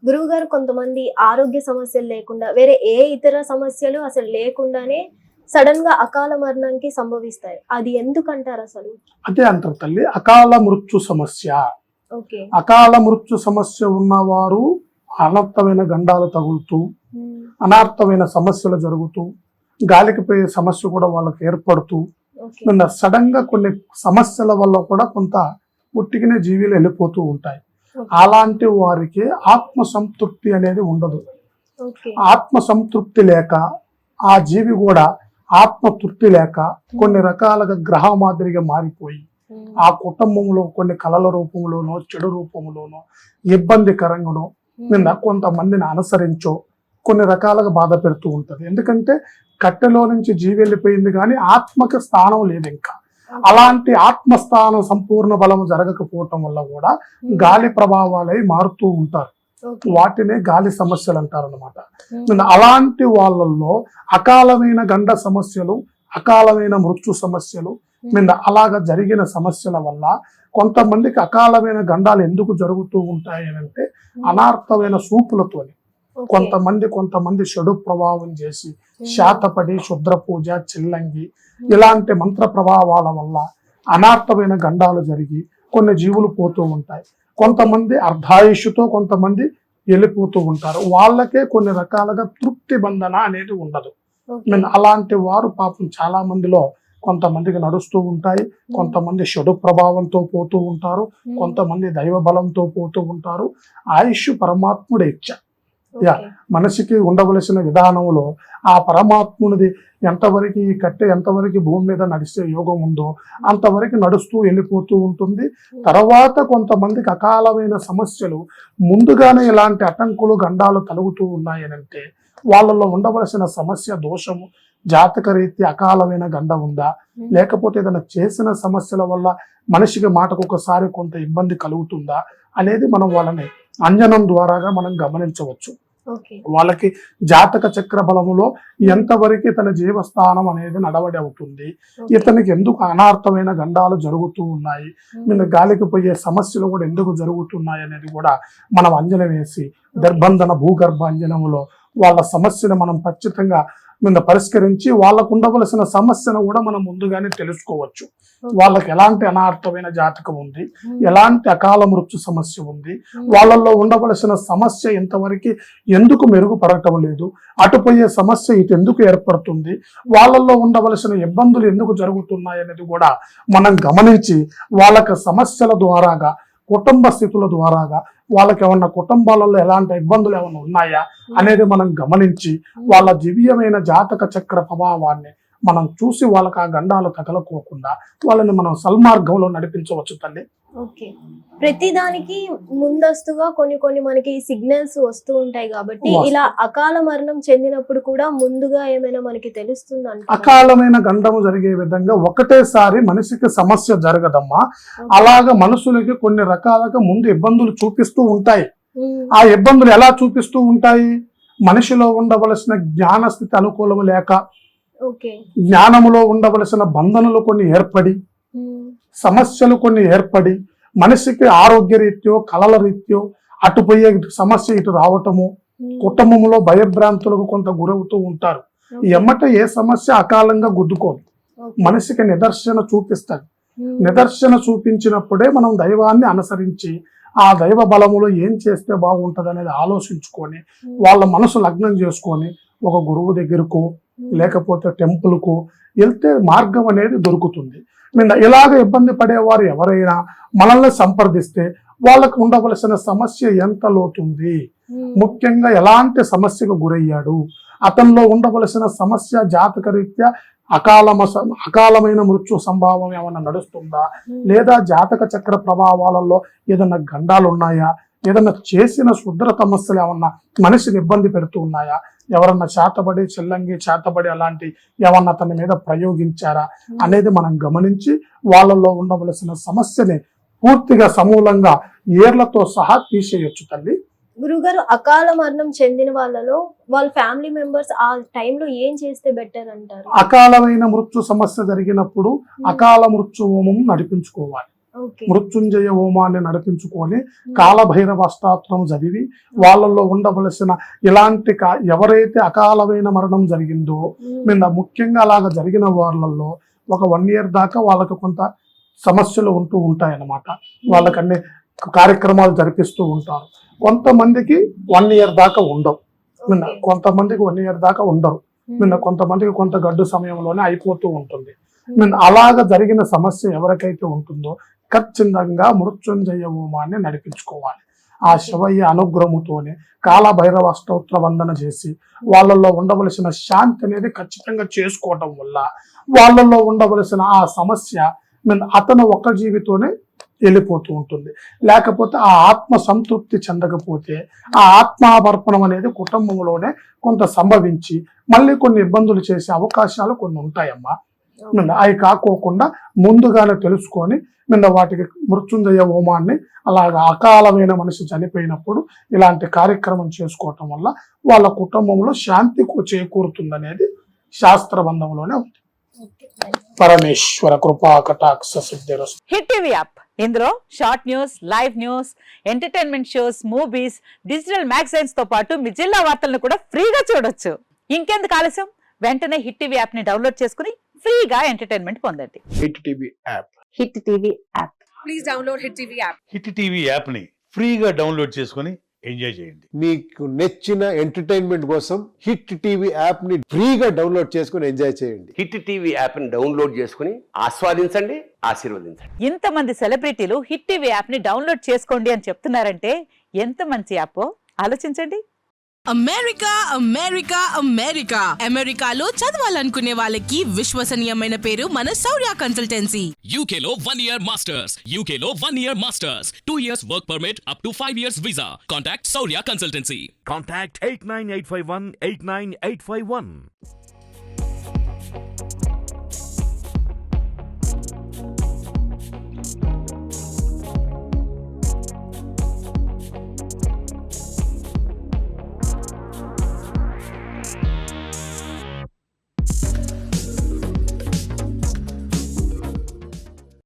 గురువు గారు కొంతమంది ఆరోగ్య సమస్యలు లేకుండా వేరే ఏ ఇతర సమస్యలు అసలు లేకుండానే సడన్ గా అకాల మరణానికి సంభవిస్తాయి. అది ఎందుకంటారు అసలు? అదే అంటారు తల్లి, అకాల మృత్యు సమస్య. ఓకే. అకాల మృత్యు సమస్య ఉన్నవారు అనర్థమైన గండాలు తగులుతూ, అనార్థమైన సమస్యలు జరుగుతూ, గాలికి పోయే సమస్య కూడా వాళ్ళకి ఏర్పడుతూ, సడన్ గా కొన్ని సమస్యల వల్ల కూడా కొంత ఉట్టికినే జీవులు వెళ్ళిపోతూ ఉంటాయి. అలాంటి వారికి ఆత్మ సంతృప్తి అనేది ఉండదు. ఆత్మ సంతృప్తి లేక ఆ జీవి కూడా ఆత్మ తృప్తి లేక కొన్ని రకాలుగా గ్రహ మాదిరిగా మారిపోయి ఆ కుటుంబంలో కొన్ని కలల రూపంలోనో చెడు రూపంలోనో ఇబ్బందికరంగానో కొంతమందిని అనుసరించో కొన్ని రకాలుగా బాధ పెడుతూ ఉంటది. ఎందుకంటే కట్టెలో నుంచి జీవి వెళ్ళిపోయింది కానీ ఆత్మకి స్థానం లేదు. ఇంకా అలాంటి ఆత్మస్థానం సంపూర్ణ బలం జరగకపోవటం వల్ల కూడా గాలి ప్రభావాలై మారుతూ ఉంటారు. వాటినే గాలి సమస్యలు అంటారు అనమాట. అలాంటి వాళ్ళల్లో అకాలమైన గండ సమస్యలు, అకాలమైన మృత్యు సమస్యలు, అలాగా జరిగిన సమస్యల వల్ల కొంతమందికి అకాలమైన గండాలు ఎందుకు జరుగుతూ ఉంటాయి అంటే అనార్థమైన సూపులతోని కొంతమంది చెడు ప్రభావం చేసి శాతపడి శుద్ర పూజ చిల్లంగి ఇలాంటి మంత్ర ప్రభావాల వల్ల అనార్థమైన గండాలు జరిగి కొన్ని జీవులు పోతూ ఉంటాయి. కొంతమంది అర్ధాయుషుతో కొంతమంది వెళ్ళిపోతూ ఉంటారు. వాళ్ళకే కొన్ని రకాలుగా తృప్తి బంధన అనేది ఉండదు. అలాంటి వారు పాపం చాలా మందిలో కొంతమందికి నడుస్తూ ఉంటాయి. కొంతమంది చెడు ప్రభావంతో పోతూ ఉంటారు, కొంతమంది దైవ బలంతో పోతూ ఉంటారు. ఆయుష్ పరమాత్ముడు ఇచ్చ మనిషికి ఉండవలసిన విధానంలో ఆ పరమాత్మునిది ఎంతవరకు ఈ కట్టె ఎంతవరకు భూమి మీద నడిచే యోగం ఉందో అంతవరకు నడుస్తూ వెళ్ళిపోతూ ఉంటుంది. తర్వాత కొంతమందికి అకాలమైన సమస్యలు ముందుగానే ఇలాంటి అటంకులు గండాలు కలుగుతూ ఉన్నాయనంటే వాళ్ళలో ఉండవలసిన సమస్య దోషము జాతక రీతి అకాలమైన గండ ఉందా, లేకపోతే ఏదైనా చేసిన సమస్యల వల్ల మనిషికి మాటకు ఒకసారి కొంత ఇబ్బంది కలుగుతుందా అనేది మనం వాళ్ళని అంజనం ద్వారాగా మనం గమనించవచ్చు. వాళ్ళకి జాతక చక్ర బలములో ఎంతవరకు తన జీవస్థానం అనేది నడవడి అవుతుంది, ఇతనికి ఎందుకు అనార్థమైన గండాలు జరుగుతూ ఉన్నాయి, గాలికి పోయే సమస్యలు కూడా ఎందుకు జరుగుతున్నాయి అనేది కూడా మనం అంజనం వేసి దర్బంధన భూగర్భ అంజనములో వాళ్ళ సమస్యను మనం ఖచ్చితంగా పరిష్కరించి వాళ్ళకు ఉండవలసిన సమస్యను కూడా మనం ముందుగానే తెలుసుకోవచ్చు. వాళ్ళకి ఎలాంటి అనార్థమైన జాతకం ఉంది, ఎలాంటి అకాల మృత్యు సమస్య ఉంది, వాళ్ళల్లో ఉండవలసిన సమస్య ఎంతవరకు ఎందుకు మెరుగుపడటం లేదు, అటుపోయే సమస్య ఇటు ఎందుకు ఏర్పడుతుంది, వాళ్ళల్లో ఉండవలసిన ఇబ్బందులు ఎందుకు జరుగుతున్నాయి అనేది కూడా మనం గమనించి వాళ్ళకి సమస్యల ద్వారాగా కుటుంబ స్థితుల ద్వారాగా వాళ్ళకి ఏమన్నా కుటుంబాలలో ఎలాంటి ఇబ్బందులు ఏమైనా ఉన్నాయా అనేది మనం గమనించి వాళ్ళ దివ్యమైన జాతక చక్ర ప్రభావాన్ని మనం చూసి వాళ్ళకి ఆ గండాలు తగలకోకుండా వాళ్ళని మనం సల్మార్గంలో నడిపించవచ్చు తల్లి. ఓకే. ప్రతిదానికి ముందస్తుగా కొన్ని మనకి సిగ్నల్స్ వస్తూ ఉంటాయి కాబట్టి ఇలా అకాల మరణం చెందినప్పుడు కూడా ముందుగా ఏమైనా మనకి తెలుస్తుంది అంటే అకాలమైన గండము జరిగే విధంగా ఒకటేసారి మనిషికి సమస్య జరగదమ్మా. అలాగా మనుషులకి కొన్ని రకాలుగా ముందు ఇబ్బందులు చూపిస్తూ ఉంటాయి. ఆ ఇబ్బందులు ఎలా చూపిస్తూ ఉంటాయి? మనిషిలో ఉండవలసిన జ్ఞాన స్థితి అనుకూలం లేక, జ్ఞానములో ఉండవలసిన బంధనలు కొన్ని ఏర్పడి, సమస్యలు కొన్ని ఏర్పడి, మనిషికి ఆరోగ్య రీత్యో కళల రీత్యో అటుపోయే సమస్య ఇటు రావటము, కుటుంబంలో భయభ్రాంతులకు కొంత గురవుతూ ఉంటారు. ఎమ్మట ఏ సమస్య అకాలంగా గుద్దుకోదు, మనిషికి నిదర్శన చూపిస్తాడు. నిదర్శన చూపించినప్పుడే మనం దైవాన్ని అనుసరించి ఆ దైవ బలములో ఏం చేస్తే బాగుంటది అనేది ఆలోచించుకొని వాళ్ళ మనసు లగ్నం చేసుకొని ఒక గురువు దగ్గరకు లేకపోతే టెంపుల్కు వెళ్తే మార్గం అనేది దొరుకుతుంది. ఇలాగ ఇబ్బంది పడేవారు ఎవరైనా మనల్ని సంప్రదిస్తే వాళ్ళకు ఉండవలసిన సమస్య ఎంత లోతుంది, ముఖ్యంగా ఎలాంటి సమస్యకు గురయ్యాడు, అతనిలో ఉండవలసిన సమస్య జాతక రీత్యా అకాలమైన మృత్యు సంభావం ఏమన్నా నడుస్తుందా, లేదా జాతక చక్ర ప్రభావాలలో ఏదన్నా గండాలు ఉన్నాయా, ఏదన్నా చేసిన శుద్ర సమస్యలు ఏమన్నా మనిషిని ఇబ్బంది పెడుతూ ఉన్నాయా, ఎవరన్నా చేతబడి చెల్లంగి చేతబడి అలాంటి ఏమన్నా తన మీద ప్రయోగించారా అనేది మనం గమనించి వాళ్ళల్లో ఉండవలసిన సమస్యని పూర్తిగా సమూలంగా ఏర్లతో సహా తీసేయొచ్చు తల్లి. గురుగారు, అకాల మరణం చెందిన వాళ్ళలో వాళ్ళ ఫ్యామిలీ మెంబర్స్ ఆ టైంలో ఏం చేస్తే బెటర్ అంటారు? అకాలమైన మృత్యు సమస్య జరిగినప్పుడు అకాల మృత్యు హోమం నడిపించుకోవాలి. ఓకే. మృత్యుంజయ హోమాన్ని నడిపించుకొని కాలభైరవ అష్టాత్రం చదివి వాళ్ళల్లో ఉండవలసిన ఇలాంటి ఎవరైతే అకాలమైన మరణం జరిగిందో ముఖ్యంగా అలాగ జరిగిన వాళ్ళల్లో ఒక 1 year దాకా వాళ్ళకి కొంత సమస్యలు ఉంటూ ఉంటాయన్నమాట. వాళ్ళకి అన్ని కార్యక్రమాలు జరిపిస్తూ ఉంటారు. కొంతమందికి 1 year దాకా ఉండవు, కొంతమందికి 1 year దాకా ఉండరు, కొంతమందికి కొంత గడ్డు సమయంలోనే అయిపోతూ ఉంటుంది. అలాగ జరిగిన సమస్య ఎవరికైతే ఉంటుందో ఖచ్చితంగా మృత్యుంజయ హోమాన్ని నడిపించుకోవాలి. ఆ శివయ్య అనుగ్రహముతోనే కాలభైరవ అష్టోత్తర వందన చేసి వాళ్ళల్లో ఉండవలసిన శాంతి అనేది ఖచ్చితంగా చేసుకోవటం వల్ల వాళ్ళల్లో ఉండవలసిన ఆ సమస్య అతను ఒక్క జీవితోనే వెళ్ళిపోతూ ఉంటుంది. లేకపోతే ఆ ఆత్మ సంతృప్తి చెందకపోతే ఆ ఆత్మావర్పణం అనేది కుటుంబంలోనే కొంత సంభవించి మళ్ళీ కొన్ని ఇబ్బందులు చేసే అవకాశాలు కొన్ని ఉంటాయమ్మా. అవి కాకోకుండా ముందుగానే తెలుసుకొని వాటికి మృత్యుంజయ హోమాన్ని అలాగా అకాలమైన మనిషి చనిపోయినప్పుడు ఇలాంటి కార్యక్రమం చేసుకోవటం వల్ల వాళ్ళ కుటుంబంలో శాంతి చేకూరుతుందనేది శాస్త్రబంధంలోనే ఉంది. పరమేశ్వర కృపా కటాక్ష సిద్ధిరస్తు. హిట్ టీవీ యాప్, ఇందులో short news, live news, entertainment shows, movies, digital magazines తో పాటు మీ జిల్లా వార్తలను కూడా ఫ్రీగా చూడొచ్చు. ఇంకెందుకు ఆలస్యం, వెంటనే హిట్ టీవీ యాప్ ని డౌన్లోడ్ చేసుకుని ఫ్రీగా ఎంటర్టైన్మెంట్ పొందండి. Hit TV app. Hit TV app. Please download hit TV app. Hit TV app ని ఫ్రీగా డౌన్లోడ్ చేసుకొని ఎంజాయ్ చేయండి. మీకు నచ్చిన ఎంటర్టైన్మెంట్ కోసం హిట్ టీవీ యాప్ ని ఫ్రీగా డౌన్లోడ్ చేసుకొని ఎంజాయ్ చేయండి. హిట్ టీవీ యాప్ ని డౌన్లోడ్ చేసుకుని ఆస్వాదించండి, ఆశీర్వదించండి. ఇంతమంది సెలబ్రిటీలు హిట్ టీవీ యాప్ ని డౌన్లోడ్ చేసుకోండి అని చెప్తున్నారంటే ఎంత మంచి యాప్ ఆలోచించండి. అమెరికా అమెరికా అమెరికా అమెరికాలో చదవాలనుకునే వాళ్ళకి విశ్వసనీయమైన పేరు మన శౌర్య కన్సల్టెన్సీ. UK లో 1 year masters. UK లో 1 year masters. 2 years work permit up to 5 years visa. Contact Saurya Consultancy. Contact 89851 89851.